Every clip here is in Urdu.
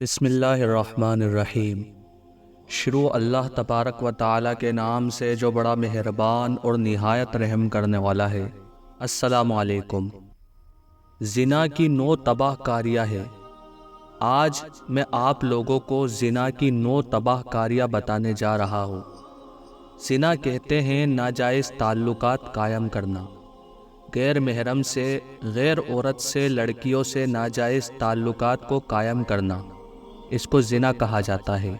بسم اللہ الرحمن الرحیم۔ شروع اللہ تبارک و تعالیٰ کے نام سے جو بڑا مہربان اور نہایت رحم کرنے والا ہے۔ السلام علیکم۔ زنا کی 9 تباہ کاریاں ہیں۔ آج میں آپ لوگوں کو زنا کی 9 تباہ کاریاں بتانے جا رہا ہوں۔ زنا کہتے ہیں ناجائز تعلقات قائم کرنا، غیر محرم سے، غیر عورت سے، لڑکیوں سے ناجائز تعلقات کو قائم کرنا، اس کو زنا کہا جاتا ہے۔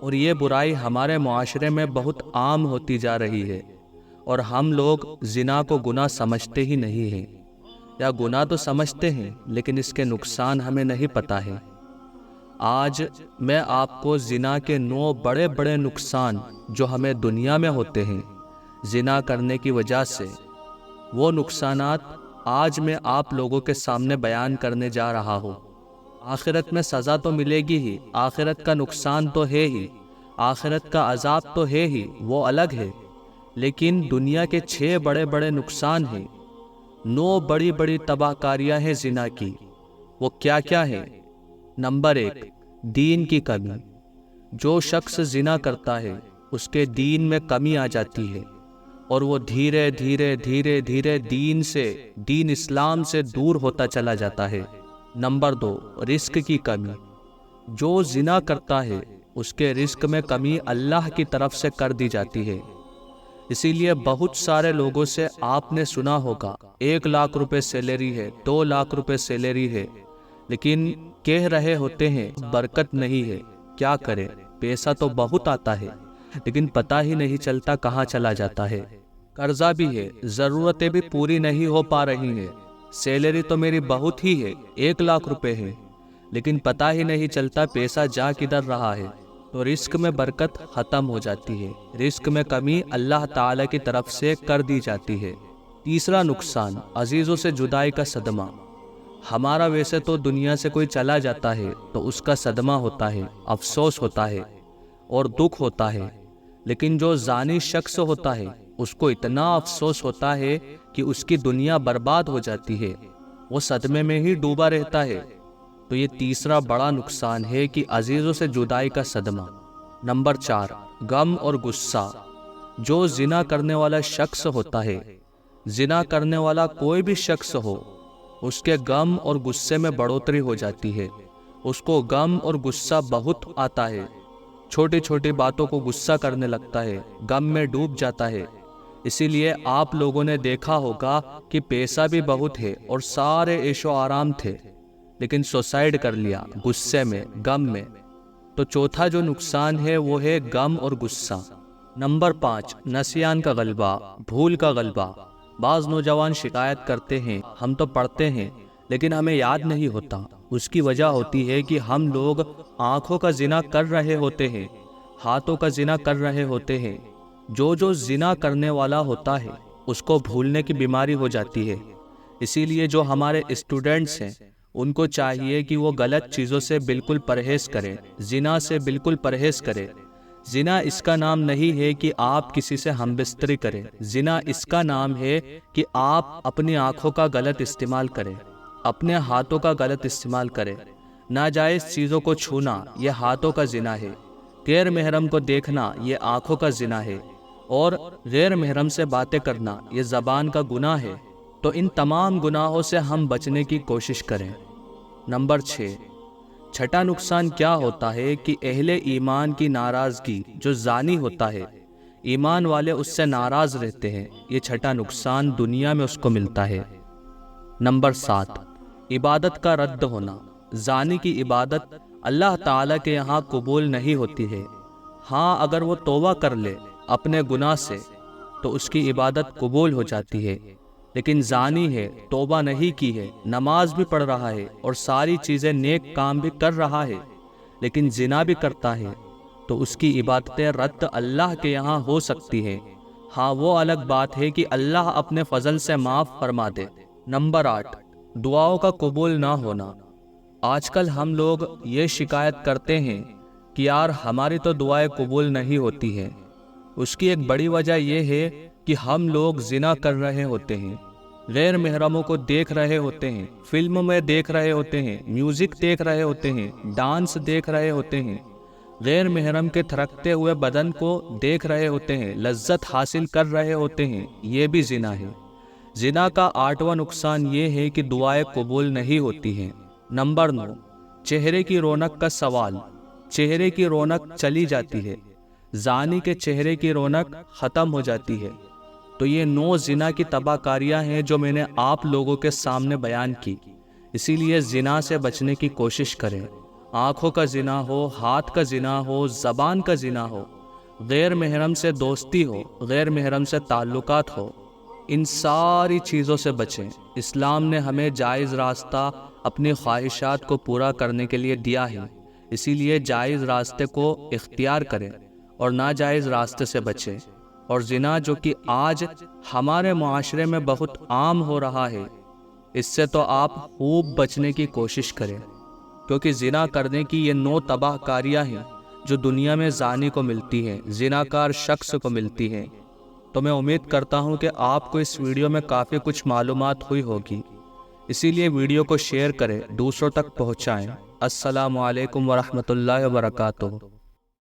اور یہ برائی ہمارے معاشرے میں بہت عام ہوتی جا رہی ہے، اور ہم لوگ زنا کو گناہ سمجھتے ہی نہیں ہیں، یا گناہ تو سمجھتے ہیں لیکن اس کے نقصان ہمیں نہیں پتہ ہے۔ آج میں آپ کو زنا کے 9 بڑے بڑے نقصان جو ہمیں دنیا میں ہوتے ہیں زنا کرنے کی وجہ سے، وہ نقصانات آج میں آپ لوگوں کے سامنے بیان کرنے جا رہا ہوں۔ آخرت میں سزا تو ملے گی ہی، آخرت کا نقصان تو ہے ہی، آخرت کا عذاب تو ہے ہی، وہ الگ ہے، لیکن دنیا کے 6 بڑے بڑے نقصان ہیں، 9 بڑی بڑی تباہ کاریاں ہیں زنا کی۔ وہ کیا کیا ہے؟ نمبر 1، دین کی کمی۔ جو شخص زنا کرتا ہے اس کے دین میں کمی آ جاتی ہے، اور وہ دھیرے دھیرے دھیرے دھیرے دین اسلام سے دور ہوتا چلا جاتا ہے۔ نمبر 2، رزق کی کمی۔ جو زنا کرتا ہے اس کے رزق میں کمی اللہ کی طرف سے کر دی جاتی ہے۔ اسی لیے بہت سارے لوگوں سے آپ نے سنا ہوگا 1 لاکھ روپے سیلری ہے، 2 لاکھ روپے سیلری ہے، لیکن کہہ رہے ہوتے ہیں برکت نہیں ہے۔ کیا کرے؟ پیسہ تو بہت آتا ہے لیکن پتہ ہی نہیں چلتا کہاں چلا جاتا ہے۔ قرضہ بھی ہے، ضرورتیں بھی پوری نہیں ہو پا رہی ہیں، سیلری تو میری بہت ہی ہے، 1 لاکھ روپے ہے، لیکن پتہ ہی نہیں چلتا پیسہ جا کدھر رہا ہے۔ تو رزق میں برکت ختم ہو جاتی ہے، رزق میں کمی اللہ تعالی کی طرف سے کر دی جاتی ہے۔ تیسرا نقصان، عزیزوں سے جدائی کا صدمہ۔ ہمارا ویسے تو دنیا سے کوئی چلا جاتا ہے تو اس کا صدمہ ہوتا ہے، افسوس ہوتا ہے اور دکھ ہوتا ہے، لیکن جو زانی شخص ہوتا ہے اس کو اتنا افسوس ہوتا ہے کہ اس کی دنیا برباد ہو جاتی ہے، وہ صدمے میں ہی ڈوبا رہتا ہے۔ تو یہ تیسرا بڑا نقصان ہے کہ عزیزوں سے جدائی کا صدمہ۔ نمبر 4، غم اور غصہ۔ جو زنا کرنے والا شخص ہوتا ہے، زنا کرنے والا کوئی بھی شخص ہو، اس کے غم اور غصے میں بڑھوتری ہو جاتی ہے، اس کو غم اور غصہ بہت آتا ہے، چھوٹی چھوٹی باتوں کو غصہ کرنے لگتا ہے، غم میں ڈوب جاتا ہے۔ اسی لیے آپ لوگوں نے دیکھا ہوگا کہ پیسہ بھی بہت ہے اور سارے عیش و آرام تھے، لیکن سوسائڈ کر لیا غصے میں، غم میں۔ تو چوتھا جو نقصان ہے وہ ہے غم اور غصہ۔ نمبر 5، نسیان کا غلبہ، بھول کا غلبہ۔ بعض نوجوان شکایت کرتے ہیں ہم تو پڑھتے ہیں لیکن ہمیں یاد نہیں ہوتا۔ اس کی وجہ ہوتی ہے کہ ہم لوگ آنکھوں کا زنا کر رہے ہوتے ہیں، ہاتھوں کا زنا کر رہے ہوتے ہیں۔ جو زنا کرنے والا ہوتا ہے اس کو بھولنے کی بیماری ہو جاتی ہے۔ اسی لیے جو ہمارے اسٹوڈنٹس ہیں ان کو چاہیے کہ وہ غلط چیزوں سے بالکل پرہیز کریں، زنا سے بالکل پرہیز کریں۔ زنا اس کا نام نہیں ہے کہ آپ کسی سے ہم بستری کریں، زنا اس کا نام ہے کہ آپ اپنی آنکھوں کا غلط استعمال کریں، اپنے ہاتھوں کا غلط استعمال کریں۔ ناجائز چیزوں کو چھونا یہ ہاتھوں کا زنا ہے، غیر محرم کو دیکھنا یہ آنکھوں کا زنا ہے، اور غیر محرم سے باتیں کرنا یہ زبان کا گناہ ہے۔ تو ان تمام گناہوں سے ہم بچنے کی کوشش کریں۔ نمبر 6، چھٹا نقصان کیا ہوتا ہے کہ اہل ایمان کی ناراضگی۔ جو زانی ہوتا ہے ایمان والے اس سے ناراض رہتے ہیں، یہ چھٹا نقصان دنیا میں اس کو ملتا ہے۔ نمبر 7، عبادت کا رد ہونا۔ زانی کی عبادت اللہ تعالیٰ کے یہاں قبول نہیں ہوتی ہے۔ ہاں، اگر وہ توبہ کر لے اپنے گناہ سے تو اس کی عبادت قبول ہو جاتی ہے، لیکن زانی ہے، توبہ نہیں کی ہے، نماز بھی پڑھ رہا ہے اور ساری چیزیں نیک کام بھی کر رہا ہے، لیکن زنا بھی کرتا ہے، تو اس کی عبادتیں رد اللہ کے یہاں ہو سکتی ہے۔ ہاں، وہ الگ بات ہے کہ اللہ اپنے فضل سے معاف فرما دے۔ نمبر 8، دعاؤں کا قبول نہ ہونا۔ آج کل ہم لوگ یہ شکایت کرتے ہیں کہ یار ہماری تو دعائیں قبول نہیں ہوتی ہیں۔ اس کی ایک بڑی وجہ یہ ہے کہ ہم لوگ زنا کر رہے ہوتے ہیں، غیر محرموں کو دیکھ رہے ہوتے ہیں، فلم میں دیکھ رہے ہوتے ہیں، میوزک دیکھ رہے ہوتے ہیں، ڈانس دیکھ رہے ہوتے ہیں، غیر محرم کے تھرکتے ہوئے بدن کو دیکھ رہے ہوتے ہیں، لذت حاصل کر رہے ہوتے ہیں، یہ بھی زنا ہے۔ زنا کا 8واں نقصان یہ ہے کہ دعائیں قبول نہیں ہوتی ہیں۔ نمبر 9، چہرے کی رونق کا سوال۔ چہرے کی رونق چلی جاتی ہے، زانی کے چہرے کی رونق ختم ہو جاتی ہے۔ تو یہ 9 زنا کی تباہ کاریاں ہیں جو میں نے آپ لوگوں کے سامنے بیان کی۔ اسی لیے زنا سے بچنے کی کوشش کریں۔ آنکھوں کا زنا ہو، ہاتھ کا زنا ہو، زبان کا زنا ہو، غیر محرم سے دوستی ہو، غیر محرم سے تعلقات ہو، ان ساری چیزوں سے بچیں۔ اسلام نے ہمیں جائز راستہ اپنی خواہشات کو پورا کرنے کے لیے دیا ہے، اسی لیے جائز راستے کو اختیار کریں اور ناجائز راستے سے بچیں۔ اور زنا جو کہ آج ہمارے معاشرے میں بہت عام ہو رہا ہے، اس سے تو آپ خوب بچنے کی کوشش کریں، کیونکہ زنا کرنے کی یہ 9 تباہ کاریاں ہیں جو دنیا میں زانی کو ملتی ہیں، زناکار شخص کو ملتی ہیں۔ تو میں امید کرتا ہوں کہ آپ کو اس ویڈیو میں کافی کچھ معلومات ہوئی ہوگی، اسی لیے ویڈیو کو شیئر کریں، دوسروں تک پہنچائیں۔ السلام علیکم ورحمۃ اللہ وبرکاتہ۔